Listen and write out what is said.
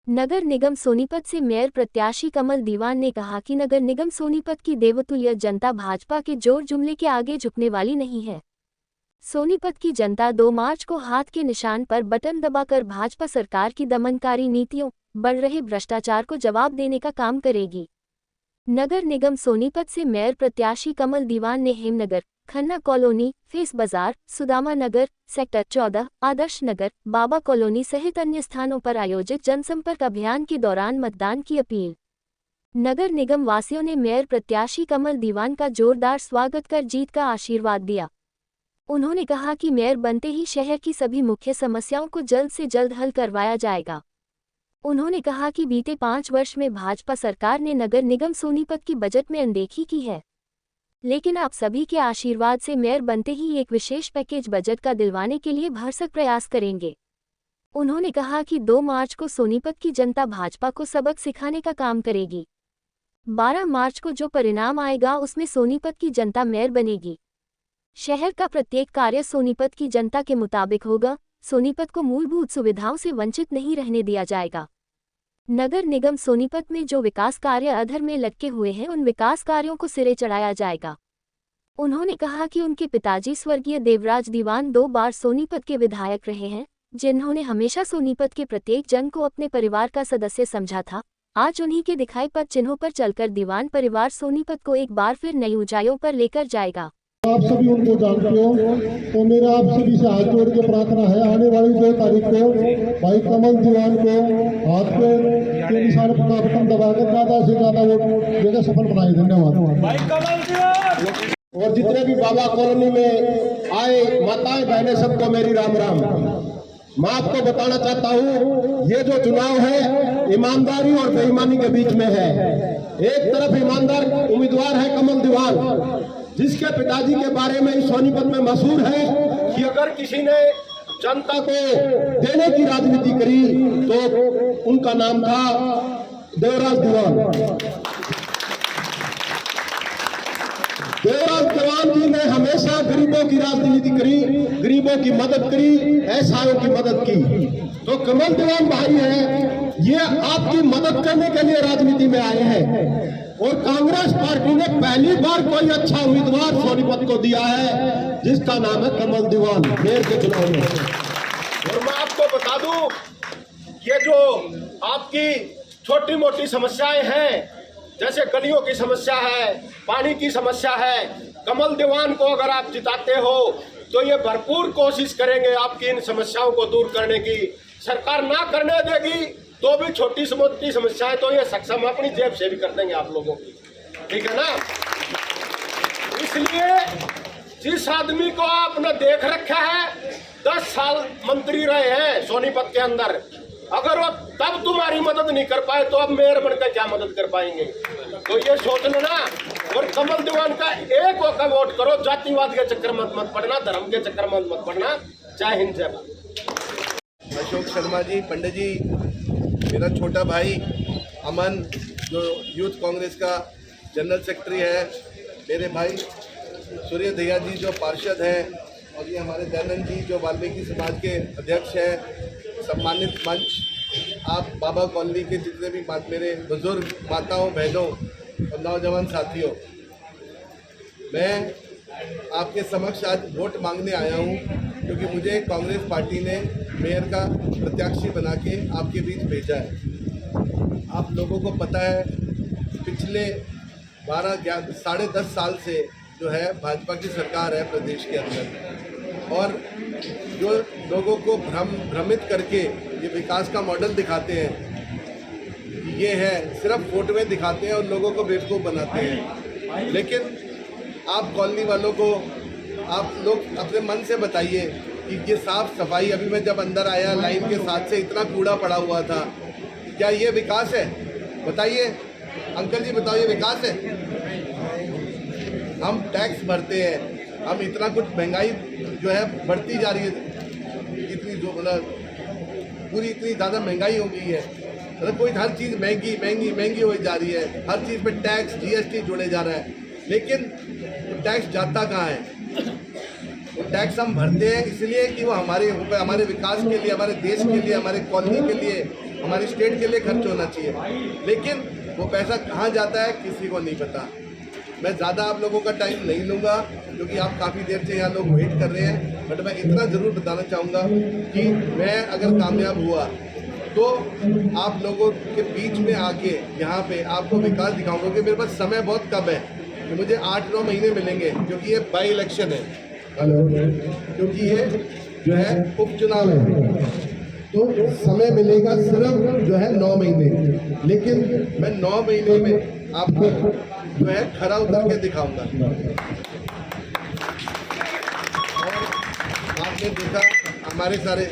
नगर निगम सोनीपत से मेयर प्रत्याशी कमल दीवान ने कहा कि नगर निगम सोनीपत की देवतुल्य जनता भाजपा के जोर जुमले के आगे झुकने वाली नहीं है। सोनीपत की जनता 2 मार्च को हाथ के निशान पर बटन दबाकर भाजपा सरकार की दमनकारी नीतियों, बढ़ रहे भ्रष्टाचार को जवाब देने का काम करेगी। नगर निगम सोनीपत से मेयर प्रत्याशी कमल दीवान ने हेमनगर, खन्ना कॉलोनी, फेस बाजार, सुदामा नगर, सेक्टर 14, आदर्श नगर, बाबा कॉलोनी सहित अन्य स्थानों पर आयोजित जनसंपर्क अभियान के दौरान मतदान की अपील। नगर निगम वासियों ने मेयर प्रत्याशी कमल दीवान का जोरदार स्वागत कर जीत का आशीर्वाद दिया। उन्होंने कहा कि मेयर बनते ही शहर की सभी मुख्य समस्याओं को जल्द से जल्द हल करवाया जाएगा। उन्होंने कहा कि बीते 5 वर्ष में भाजपा सरकार ने नगर निगम सोनीपत की बजट में अनदेखी की है, लेकिन आप सभी के आशीर्वाद से मेयर बनते ही एक विशेष पैकेज बजट का दिलवाने के लिए भरसक प्रयास करेंगे। उन्होंने कहा कि 2 मार्च को सोनीपत की जनता भाजपा को सबक सिखाने का काम करेगी। 12 मार्च को जो परिणाम आएगा उसमें सोनीपत की जनता मेयर बनेगी। शहर का प्रत्येक कार्य सोनीपत की जनता के मुताबिक होगा। सोनीपत को मूलभूत सुविधाओं से वंचित नहीं रहने दिया जाएगा। नगर निगम सोनीपत में जो विकास कार्य अधर में लटके हुए हैं उन विकास कार्यों को सिरे चढ़ाया जाएगा। उन्होंने कहा कि उनके पिताजी स्वर्गीय देवराज दीवान 2 बार सोनीपत के विधायक रहे हैं, जिन्होंने हमेशा सोनीपत के प्रत्येक जन को अपने परिवार का सदस्य समझा था। आज उन्हीं के दिखाए पद चिन्हों पर चलकर दीवान परिवार सोनीपत को एक बार फिर नई ऊंचाइयों पर लेकर जाएगा। आप सभी उनको जानते हो, तो मेरा आप सभी से हाथ जोड़ के प्रार्थना है, आने वाली 2 तारीख को भाई कमल दीवान को हाथ के निशान पर बटन दबाकर ज्यादा से ज्यादा वोट देकर सफल बनाए। धन्यवाद। और जितने भी बाबा कॉलोनी में आए माताएं बहनें सबको मेरी राम राम। मैं आपको बताना चाहता हूँ, ये जो चुनाव है ईमानदारी और बेईमानी के बीच में है। एक तरफ ईमानदार उम्मीदवार है कमल दीवान, जिसके पिताजी के बारे में इस सोनीपत में मशहूर है कि अगर किसी ने जनता को देने की राजनीति करी तो उनका नाम था देवराज दीवान। देवराज दीवान जी ने हमेशा गरीबों की राजनीति करी, गरीबों की मदद करी, ऐसाओं की मदद की। तो कमल दीवान भाई है, ये आपकी मदद करने के लिए राजनीति में आए हैं। और कांग्रेस पार्टी ने पहली बार कोई अच्छा उम्मीदवार सोनीपत को दिया है, जिसका नाम है कमल दीवान मेयर के चुनाव में। और मैं आपको बता दूं, ये जो आपकी छोटी मोटी समस्याएं हैं, जैसे गलियों की समस्या है, पानी की समस्या है, कमल दीवान को अगर आप जिताते हो तो ये भरपूर कोशिश करेंगे आपकी इन समस्याओं को दूर करने की। सरकार ना करने देगी तो भी छोटी मोटी समस्याएं तो ये सक्षम अपनी जेब से भी कर देंगे आप लोगों की, ठीक है ना। इसलिए जिस आदमी को आपने देख रखा है, 10 साल मंत्री रहे हैं सोनीपत के अंदर, अगर वो तब तुम्हारी मदद नहीं कर पाए तो अब मेयर बनकर क्या मदद कर पाएंगे। तो ये सोच लेना। और कमल दीवान का एक वोट करो, जातिवाद के चक्कर मत पड़ना, धर्म के चक्कर मत पड़ना। जय हिंद जय भारत। अशोक शर्मा जी, पंडित जी, मेरा छोटा भाई अमन जो यूथ कांग्रेस का जनरल सेक्रेटरी है, मेरे भाई सूर्य दहिया जी जो पार्षद हैं, और ये हमारे दयानंद जी जो वाल्मीकि समाज के अध्यक्ष हैं, सम्मानित मंच, आप बाबा कॉलोनी के जितने भी मेरे बुजुर्ग माताओं बहनों और नौजवान साथियों, मैं आपके समक्ष आज वोट मांगने आया हूँ, क्योंकि मुझे कांग्रेस पार्टी ने मेयर का प्रत्याशी बना के आपके बीच भेजा है। आप लोगों को पता है पिछले 12 10 साल से जो है भाजपा की सरकार है प्रदेश के अंदर, और जो लोगों को भ्रमित करके ये विकास का मॉडल दिखाते हैं, ये है सिर्फ फोटो में दिखाते हैं और लोगों को बेवकूफ़ बनाते हैं। लेकिन आप कॉलोनी वालों को आप लोग अपने मन से बताइए कि ये साफ सफाई, अभी मैं जब अंदर आया लाइन के साथ से इतना कूड़ा पड़ा हुआ था, क्या ये विकास है? बताइए अंकल जी, बताओ ये विकास है? हम टैक्स भरते हैं, हम इतना कुछ महंगाई जो है बढ़ती जा रही है, इतनी जो पूरी इतनी ज़्यादा महंगाई हो गई है, मतलब कोई हर चीज़ महंगी महंगी महंगी हो जा रही है, हर चीज़ पे टैक्स जीएसटी जुड़े जा रहा है। लेकिन टैक्स जाता कहाँ है? टैक्स हम भरते हैं इसलिए कि वो हमारे विकास के लिए, हमारे देश के लिए, हमारे कॉलोनी के लिए हमारी स्टेट के लिए खर्च होना चाहिए, लेकिन वो पैसा कहाँ जाता है किसी को नहीं पता। मैं ज़्यादा आप लोगों का टाइम नहीं लूँगा क्योंकि आप काफ़ी देर से यहाँ लोग वेट कर रहे हैं, बट मैं इतना ज़रूर बताना चाहूँगा कि मैं अगर कामयाब हुआ तो आप लोगों के बीच में आके यहाँ पे आपको विकास दिखाऊंगा कि मेरे पास समय बहुत कम है, कि मुझे 8-9 महीने मिलेंगे क्योंकि ये बाई इलेक्शन है, क्योंकि ये जो है उपचुनाव है, तो समय मिलेगा सिर्फ जो है 9 महीने, लेकिन मैं 9 महीने में आपको जो है खरा उतर के दिखाऊंगा। और आपने देखा हमारे सारे